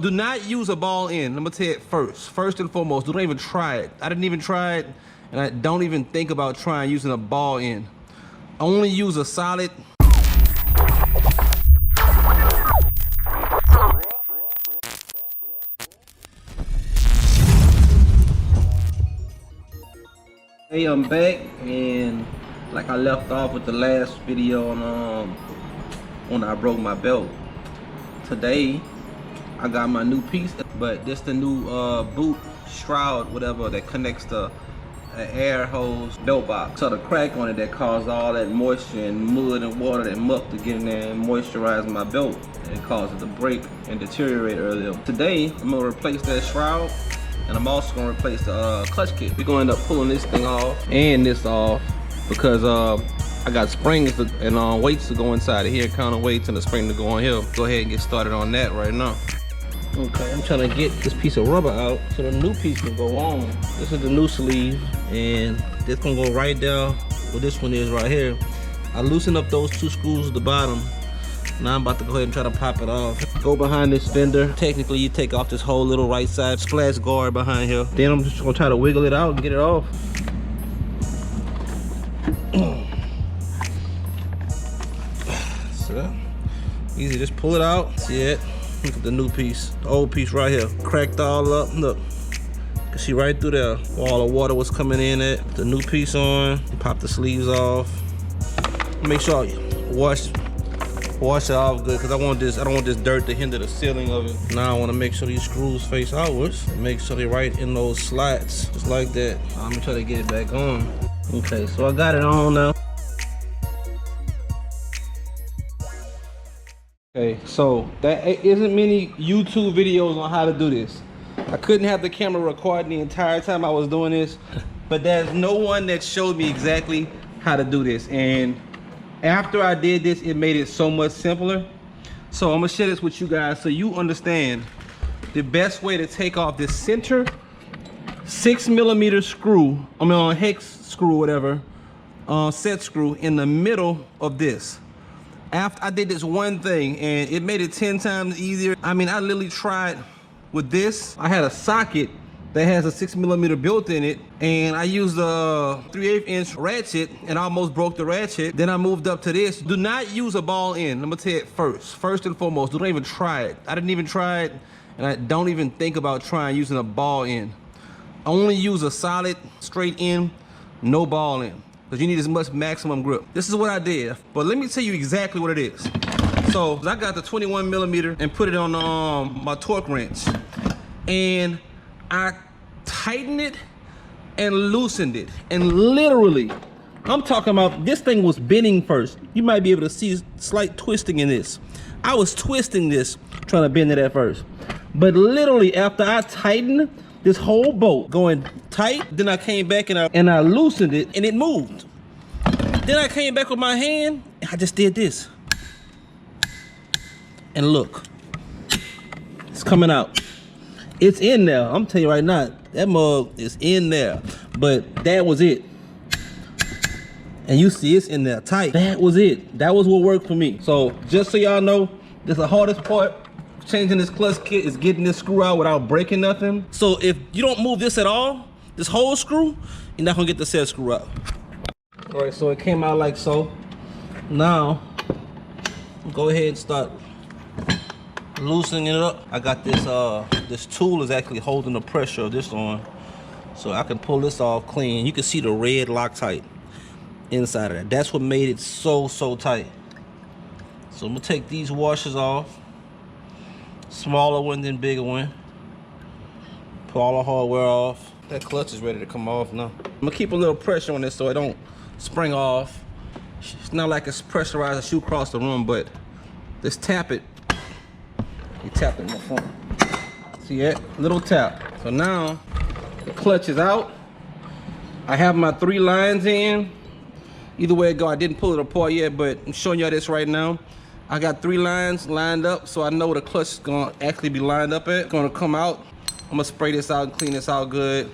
Do not use a ball end. I'm gonna tell you first and foremost, don't even try it. I didn't even try it, and I don't even think about trying using a ball end. Only use a solid. Hey, I'm back, and like I left off with the last video on when I broke my belt. Today I got my new piece, but this the new boot shroud, whatever, that connects the air hose belt box. So the crack on it that caused all that moisture and mud and water and muck to get in there and moisturize my belt, and it caused it to break and deteriorate earlier. Today I'm gonna replace that shroud, and I'm also gonna replace the clutch kit. We're gonna end up pulling this thing off and this off because I got springs and weights to go inside of here, counter weights and a spring to go on here. Go ahead and get started on that right now. Okay, I'm trying to get this piece of rubber out so the new piece can go on. This is the new sleeve, and this gonna go right there where this one is right here. I loosened up those two screws at the bottom. Now I'm about to go ahead and try to pop it off. Go behind this fender. Technically, you take off this whole little right side splash guard behind here. Then I'm just gonna try to wiggle it out and get it off. So, easy, just pull it out. See it? Look at the new piece, the old piece right here. Cracked all up, look. You can see right through there where all the water was coming in it. Put the new piece on, pop the sleeves off. Make sure you wash it off good, because I don't want this dirt to hinder the sealing of it. Now I want to make sure these screws face outwards and make sure they're right in those slots, just like that. I'm gonna try to get it back on. Okay, so I got it on now. Okay, so there isn't many YouTube videos on how to do this. I couldn't have the camera recording the entire time I was doing this, but there's no one that showed me exactly how to do this. And after I did this, it made it so much simpler. So I'm gonna share this with you guys so you understand the best way to take off this center 6mm screw, hex screw, whatever, set screw in the middle of this. After I did this one thing, and it made it 10 times easier. I mean, I literally tried with this. I had a socket that has a 6mm built in it, and I used a 3/8" ratchet and almost broke the ratchet. Then I moved up to this. Do not use a ball end. I'm gonna tell you first and foremost, don't even try it. I didn't even try it, and I don't even think about trying using a ball end. Only use a solid straight end, no ball end, because you need as much maximum grip. This is what I did, but let me tell you exactly what it is. So I got the 21mm and put it on my torque wrench, and I tightened it and loosened it, and literally, I'm talking about, this thing was bending first. You might be able to see slight twisting in this. I was twisting this, trying to bend it at first, but literally after I tightened this whole bolt going tight, then I came back and I loosened it, and it moved. Then I came back with my hand, and I just did this. And look, it's coming out. It's in there. I'm telling you right now, that mug is in there. But that was it. And you see it's in there tight. That was it. That was what worked for me. So just so y'all know, this is the hardest part. Changing this clutch kit is getting this screw out without breaking nothing. So if you don't move this at all, this whole screw, you're not gonna get the set screw out. All right, so it came out like so. Now, go ahead and start loosening it up. I got this, this tool is actually holding the pressure of this on, so I can pull this off clean. You can see the red Loctite inside of that. That's what made it so tight. So I'm gonna take these washers off. Smaller one than bigger one. Pull all the hardware off. That clutch is ready to come off now. I'm gonna keep a little pressure on this so it don't spring off. It's not like it's pressurized to shoot across the room, but just tap it. You tap it in the front. See that? Little tap. So now the clutch is out. I have my 3 lines in. Either way it go, I didn't pull it apart yet, but I'm showing y'all this right now. I got 3 lines lined up, so I know the clutch is gonna actually be lined up at. It's gonna come out. I'm gonna spray this out and clean this out good.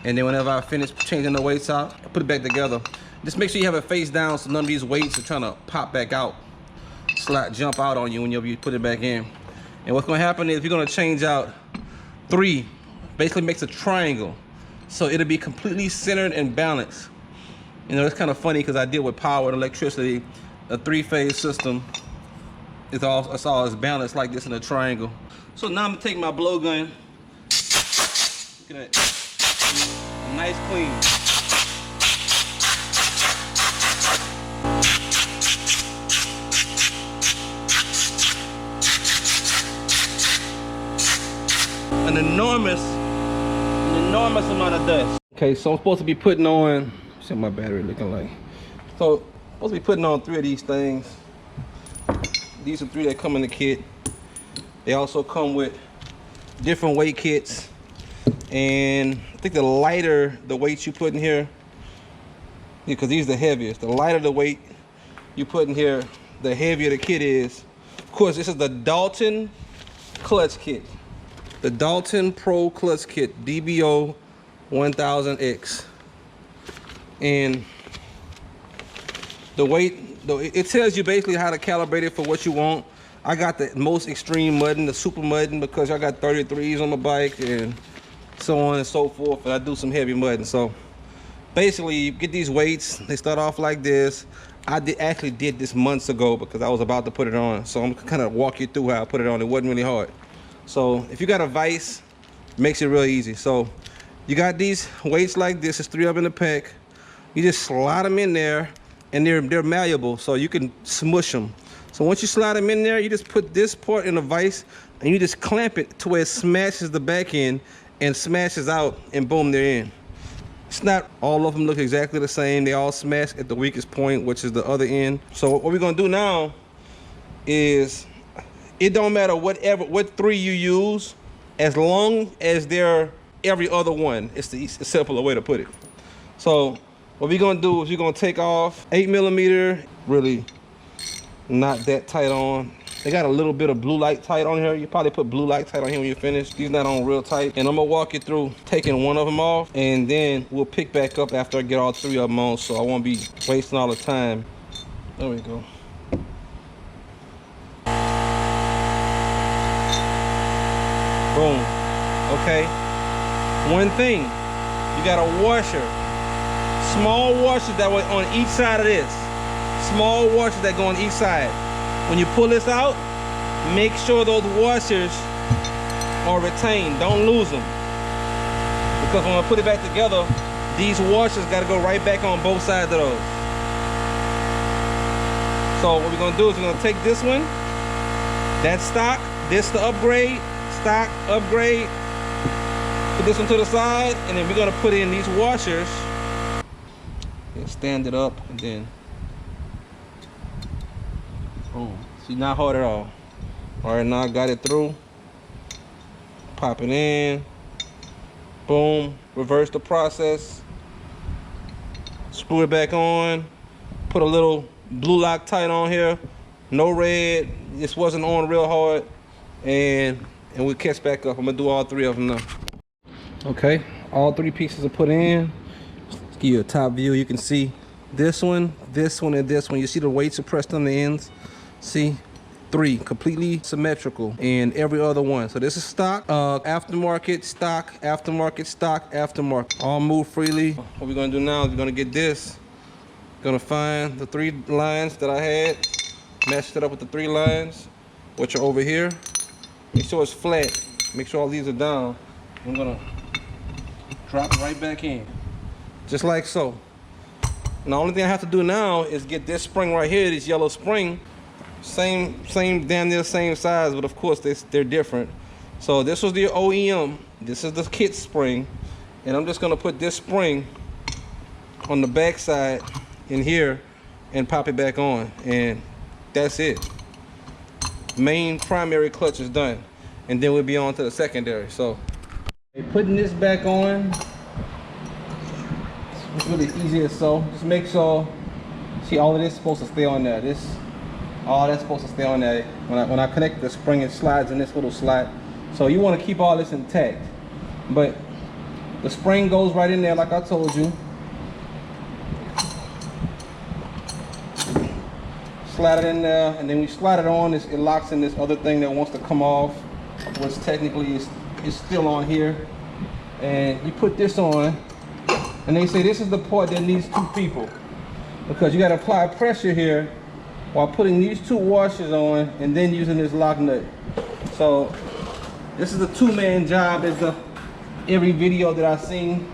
And then whenever I finish changing the weights out, I put it back together. Just make sure you have it face down so none of these weights are trying to pop back out, jump out on you when you put it back in. And what's gonna happen is you're gonna change out 3, basically makes a triangle. So it'll be completely centered and balanced. You know, it's kind of funny because I deal with power and electricity. A 3-phase system is all as balanced like this in a triangle. So now I'm gonna take my blow gun. Look at that. A nice clean. An enormous amount of dust. Okay, so I'm supposed to be putting on, see what my battery looking like. So I'm supposed to be putting on 3 of these things. These are 3 that come in the kit. They also come with different weight kits. And I think the lighter the weight you put in here, because these are the heaviest, the lighter the weight you put in here, the heavier the kit is. Of course, this is the Dalton clutch kit. The Dalton Pro Clutch Kit, DBO 1000X. And the weight, it tells you basically how to calibrate it for what you want. I got the most extreme mudding, the super mudding, because I got 33s on my bike and so on and so forth. And I do some heavy mudding. So basically, you get these weights. They start off like this. I actually did this months ago because I was about to put it on. So I'm kind of walk you through how I put it on. It wasn't really hard. So if you got a vise, it makes it real easy. So you got these weights like this. There's 3 of them in the pack. You just slide them in there, and they're malleable, so you can smush them. So once you slide them in there, you just put this part in the vise, and you just clamp it to where it smashes the back end and smashes out, and boom, they're in. It's not all of them look exactly the same. They all smash at the weakest point, which is the other end. So what we're gonna do now is, it don't matter what 3 you use, as long as they're every other one. It's the simpler way to put it. So what we're gonna do is we're gonna take off 8mm, really not that tight on. They got a little bit of blue light tight on here. You probably put blue light tight on here when you're finished. These not on real tight. And I'm gonna walk you through taking one of them off, and then we'll pick back up after I get all 3 of them on, so I won't be wasting all the time. There we go. Boom. Okay. One thing, you got a washer. Small washers that were on each side of this. Small washers that go on each side. When you pull this out, make sure those washers are retained. Don't lose them. Because when I put it back together, these washers got to go right back on both sides of those. So what we're going to do is we're going to take this one, that's stock, this the upgrade, stock, upgrade, put this one to the side, and then we're going to put in these washers and stand it up, and then boom. See, not hard at all. All right, now I got it through. Pop it in. Boom. Reverse the process. Screw it back on. Put a little blue Loctite on here. No red. This wasn't on real hard. And we'll catch back up. I'm gonna do all 3 of them now. Okay, all 3 pieces are put in. Let's give you a top view. You can see this one, and this one. You see the weights are pressed on the ends. See, 3 completely symmetrical, and every other one. So this is stock, aftermarket, stock, aftermarket, stock, aftermarket. All move freely. What we're gonna do now is we're gonna get this. Gonna find the 3 lines that I had, matched it up with the 3 lines, which are over here. Make sure it's flat. Make sure all these are down. I'm gonna drop it right back in, just like so. And the only thing I have to do now is get this spring right here, this yellow spring. Same, damn near same size, but of course they're different. So this was the OEM. This is the kit spring, and I'm just gonna put this spring on the back side in here and pop it back on, and that's it. Main primary clutch is done, and then we'll be on to the secondary. So putting this back on, it's really easy as so. Just make sure, see, all of this is supposed to stay on there. All that's supposed to stay on there. When I connect the spring, it slides in this little slot. So you want to keep all this intact. But the spring goes right in there like I told you. slide it in there, and then we slide it on. It locks in this other thing that wants to come off, which technically is still on here. And you put this on, and they say this is the part that needs 2 people, because you got to apply pressure here while putting these 2 washers on and then using this lock nut. So this is a 2-man job as every video that I've seen.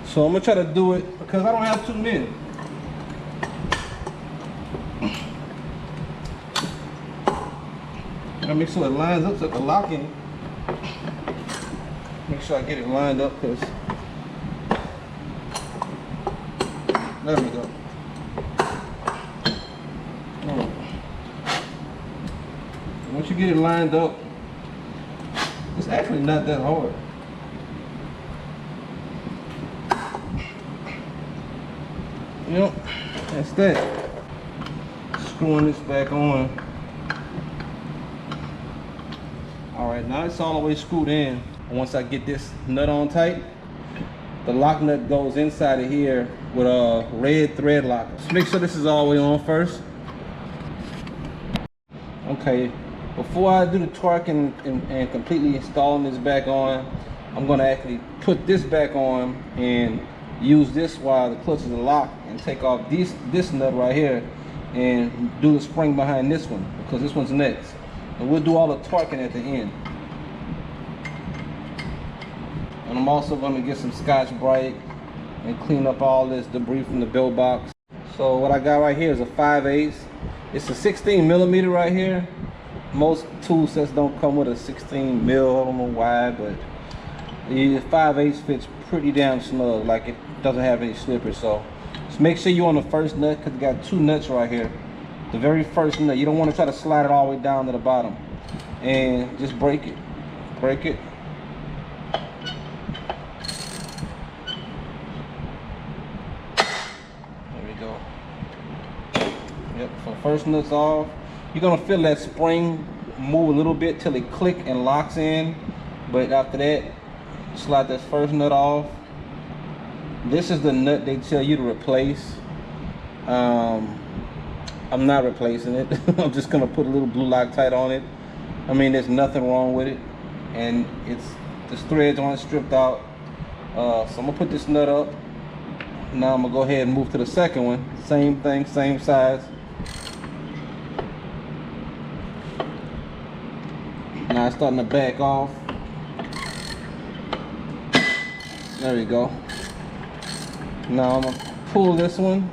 So I'm gonna try to do it because I don't have 2 men. I make sure it lines up so the locking. Make sure I get it lined up, because there we go. Right. Once you get it lined up, it's actually not that hard. Yep, that's that. Screwing this back on. Alright, now it's all the way screwed in. Once I get this nut on tight, the lock nut goes inside of here with a red thread locker. Just make sure this is all the way on first. Okay, before I do the torque and completely installing this back on, I'm gonna actually put this back on and use this while the clutch is locked, and take off this nut right here and do the spring behind this one, because this one's next. And we'll do all the torquing at the end. And I'm also going to get some Scotch-Brite and clean up all this debris from the belt box. So what I got right here is a 5/8. It's a 16 millimeter right here. Most tool sets don't come with a 16 mil. I don't know why, but the 5/8 fits pretty damn snug. Like, it doesn't have any slippers. So just make sure you're on the first nut, because you got 2 nuts right here. The very first nut. You don't want to try to slide it all the way down to the bottom. And just break it. Break it. There we go. Yep, so first nut's off. You're going to feel that spring move a little bit till it click and locks in. But after that, slide this first nut off. This is the nut they tell you to replace. I'm not replacing it. I'm just gonna put a little blue Loctite on it. I mean, there's nothing wrong with it, and this threads aren't stripped out. So I'm gonna put this nut up. Now I'm gonna go ahead and move to the second one. Same thing, same size. Now it's starting to back off. There we go. Now I'm gonna pull this one.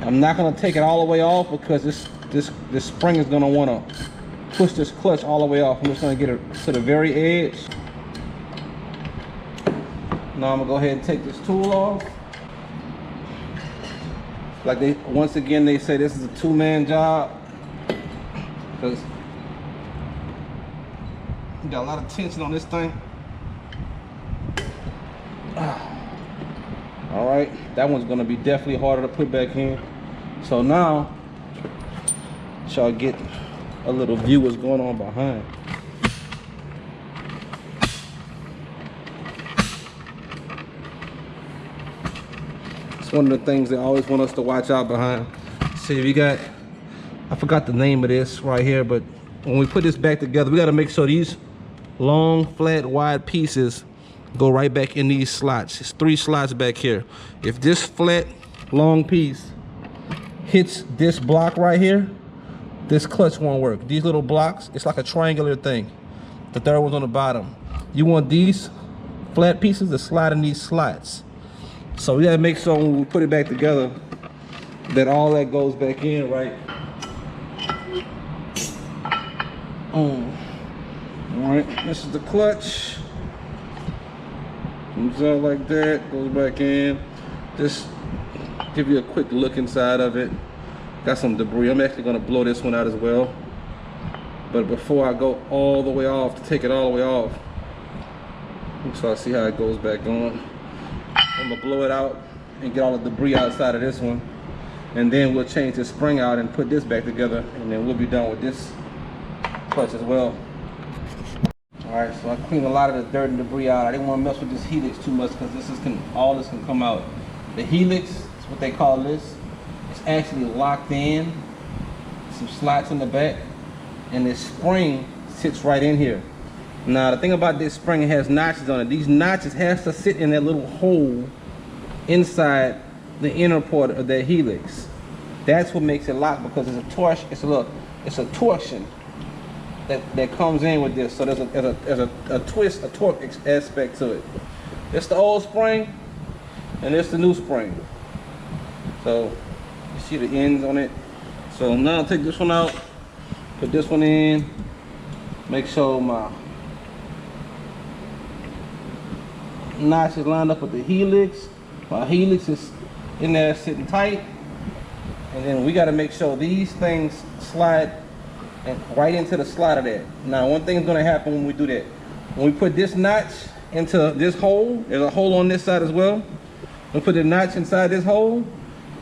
I'm not gonna take it all the way off, because this spring is gonna wanna push this clutch all the way off. I'm just gonna get it to the very edge. Now I'm gonna go ahead and take this tool off. Like once again they say this is a 2-man job, because you got a lot of tension on this thing. All right, that one's gonna be definitely harder to put back in. So now, y'all get a little view what's going on behind. It's one of the things they always want us to watch out behind. See, we got, I forgot the name of this right here, but when we put this back together, we gotta make sure these long, flat, wide pieces go right back in these slots. It's 3 slots back here. If this flat, long piece hits this block right here, this clutch won't work. These little blocks, it's like a triangular thing. The third one's on the bottom. You want these flat pieces to slide in these slots. So we gotta make sure when we put it back together that all that goes back in right. All right, this is the clutch. Comes out like that, goes back in. Just give you a quick look inside of it. Got some debris. I'm actually gonna blow this one out as well. But before I go all the way off, to take it all the way off, so I see how it goes back on. I'm gonna blow it out and get all the debris outside of this one. And then we'll change the spring out and put this back together, and then we'll be done with this clutch as well. Alright, so I cleaned a lot of the dirt and debris out. I didn't want to mess with this helix too much, because all this can come out. The helix is what they call this. It's actually locked in. some slots in the back, and this spring sits right in here. Now the thing about this spring, it has notches on it. These notches has to sit in that little hole inside the inner part of that helix. That's what makes it lock, because it's a torsion. It's a torsion that comes in with this. So there's a twist, a torque aspect to it. It's the old spring, and it's the new spring. So you see the ends on it. So now I'll take this one out, put this one in, make sure my notch is lined up with the helix. My helix is in there sitting tight. And then we got to make sure these things slide right into the slot of that. Now, one thing is going to happen when we do that. When we put this notch into this hole, there's a hole on this side as well. We put the notch inside this hole,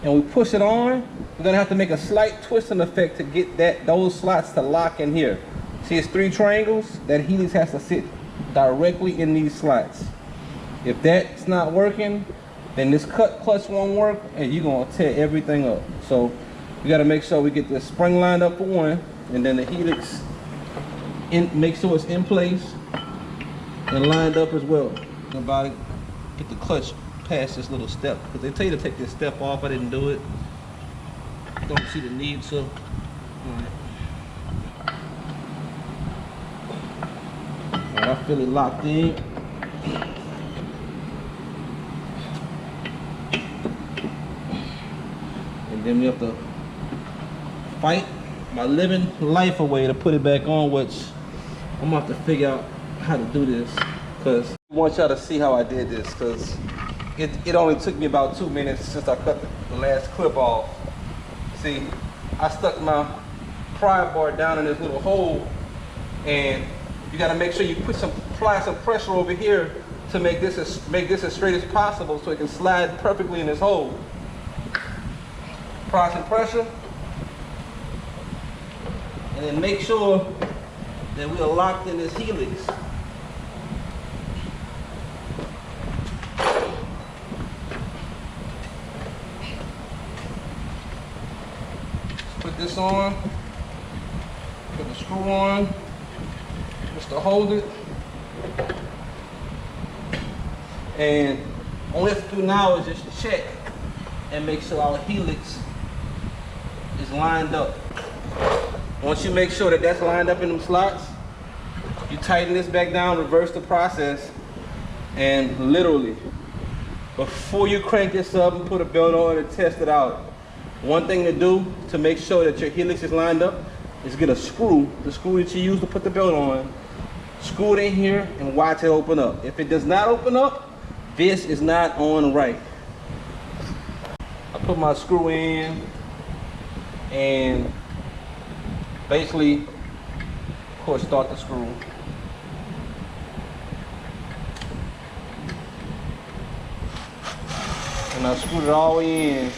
and we push it on. We're going to have to make a slight twisting effect to get those slots to lock in here. See, it's 3 triangles. That helix has to sit directly in these slots. If that's not working, then this clutch won't work, and you're gonna tear everything up. So we gotta make sure we get the spring lined up for one, and then the helix make sure it's in place and lined up as well. About it, get the clutch past this little step, because they tell you to take this step off. I didn't do it. Don't see the need, so. All right, I feel it locked in. Then we have to fight my living life away to put it back on, which I'm gonna have to figure out how to do this, because I want y'all to see how I did this, because it only took me about 2 minutes since I cut the last clip off. See, I stuck my pry bar down in this little hole, and you gotta make sure you apply some pressure over here to make this as straight as possible so it can slide perfectly in this hole. Apply some pressure, and then make sure that we are locked in this helix. Put this on, put the screw on, just to hold it. And all we have to do now is just check and make sure our helix is lined up. Once you make sure that that's lined up in them slots, you tighten this back down, reverse the process, and literally, before you crank this up and put a belt on and test it out, one thing to do to make sure that your helix is lined up is get a screw, the screw that you use to put the belt on, screw it in here and watch it open up. If it does not open up, this is not on right. I put my screw in, and basically, of course, start the screw. And I screwed it all the way in.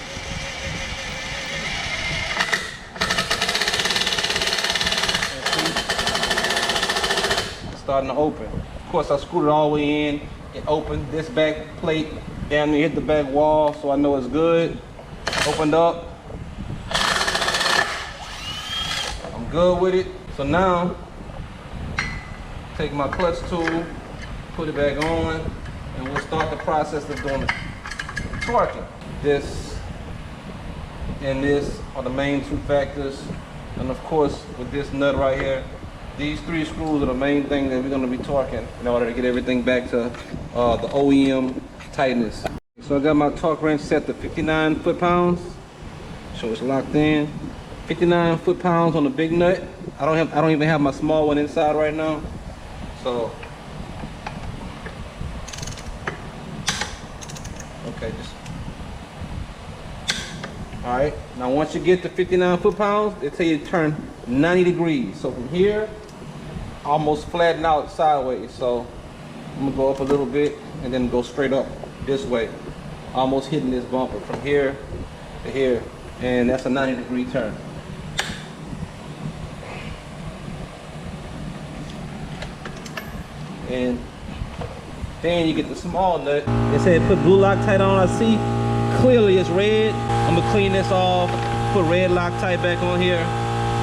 It's starting to open. Of course, I screwed it all the way in. It opened. This back plate damn near hit the back wall, so I know it's good. Opened up. I'm good with it. So now, take my clutch tool, put it back on, and we'll start the process of doing the torquing. This and this are the main 2 factors. And of course, with this nut right here, these 3 screws are the main thing that we're going to be torquing in order to get everything back to the OEM tightness. So I got my torque wrench set to 59 foot-pounds. So it's locked in. 59 foot-pounds on the big nut. I don't even have my small one inside right now. So okay, just all right. Now once you get to 59 foot-pounds, they tell you to turn 90 degrees. So from here, almost flatten out sideways. So I'm gonna go up a little bit and then go straight up this way, almost hitting this bumper from here to here, and that's a 90-degree turn. And then you get the small nut. They say put blue Loctite on. I see clearly it's red. I'm gonna clean this off, put red Loctite back on here,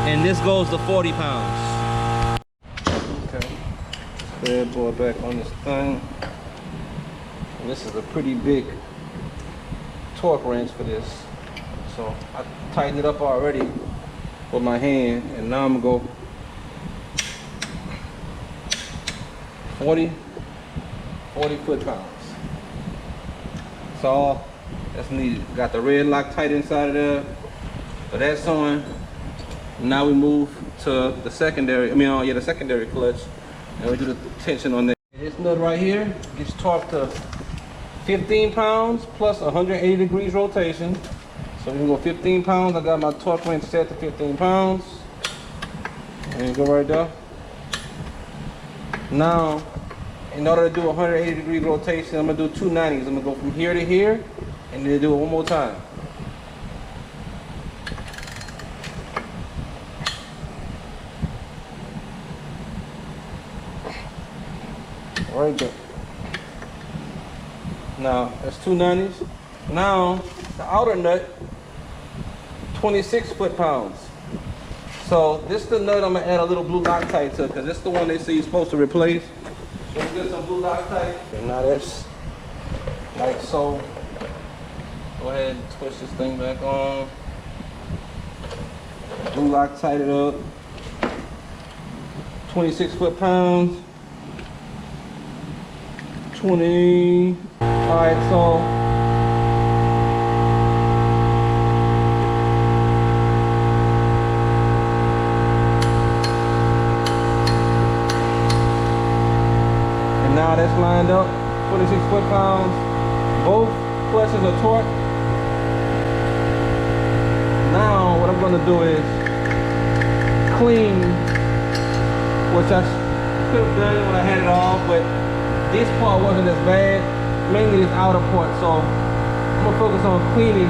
And this goes to 40 pounds. Okay, bad boy back on this thing. And this is a pretty big torque wrench for this. So I tightened it up already with my hand, and now I'm gonna go 40 foot-pounds. That's all that's needed. Got the red Loctite inside of there. So that's on. Now we move to the secondary, the secondary clutch, and we do the tension on that. This nut right here gets torqued to 15 pounds plus 180 degrees rotation. So we can go 15 pounds. I got my torque wrench set to 15 pounds. And you go right there. Now, in order to do 180 degree rotation, I'm gonna do 290s. I'm gonna go from here to here, and then do it one more time. Right there. Now, that's 290s. Now, the outer nut, 26 foot-pounds. So this is the nut I'm gonna add a little blue Loctite to, because this is the one they say you're supposed to replace. So we get some blue Loctite. And now that's like so. Go ahead and twist this thing back on. Blue Loctite it up. 26 foot-pounds. 20. All right, so and now that's lined up, 26 foot-pounds. Both clutches are torqued. Now what I'm gonna do is clean, which I could have done when I had it off, but this part wasn't as bad, mainly this outer part, so I'm gonna focus on cleaning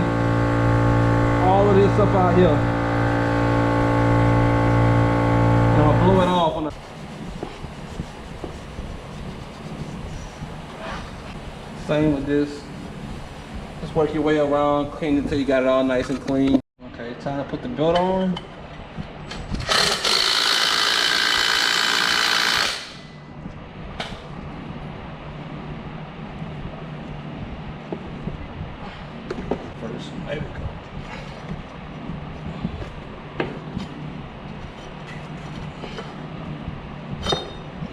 all of this up out here. And I'm gonna blow it off on the same with this. Just work your way around, clean it until you got it all nice and clean. Okay, time to put the belt on. There we go.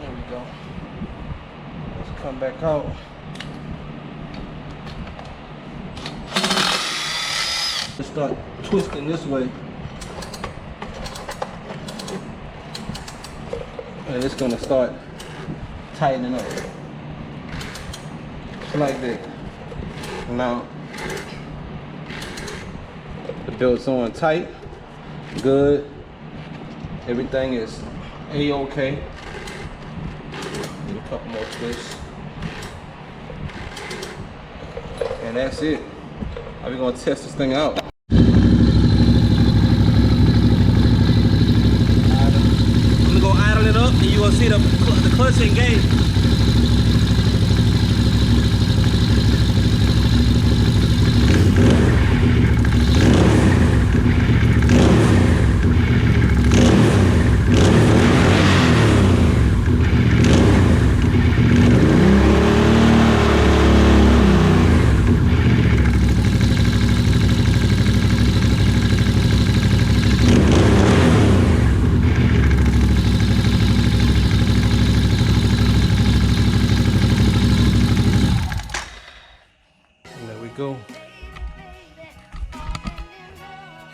There we go. Let's come back out. Let's start twisting this way. And it's gonna start tightening up. Just like that. Now, the belt's on tight, good. Everything is A-OK. Need a couple more twists. And that's it. Now we're gonna test this thing out. I'm gonna go idle it up and you're gonna see the clutch engage. Go.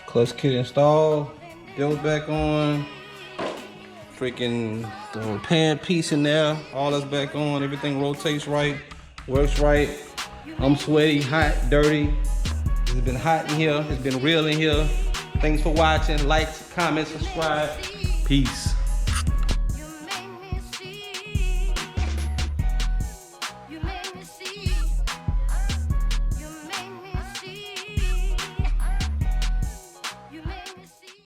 Clutch kit installed, belt back on, freaking the repair piece in there, all that's back on, everything rotates right, works right. I'm sweaty, hot, dirty. It's been hot in here, it's been real in here. Thanks for watching, like, comment, subscribe, peace.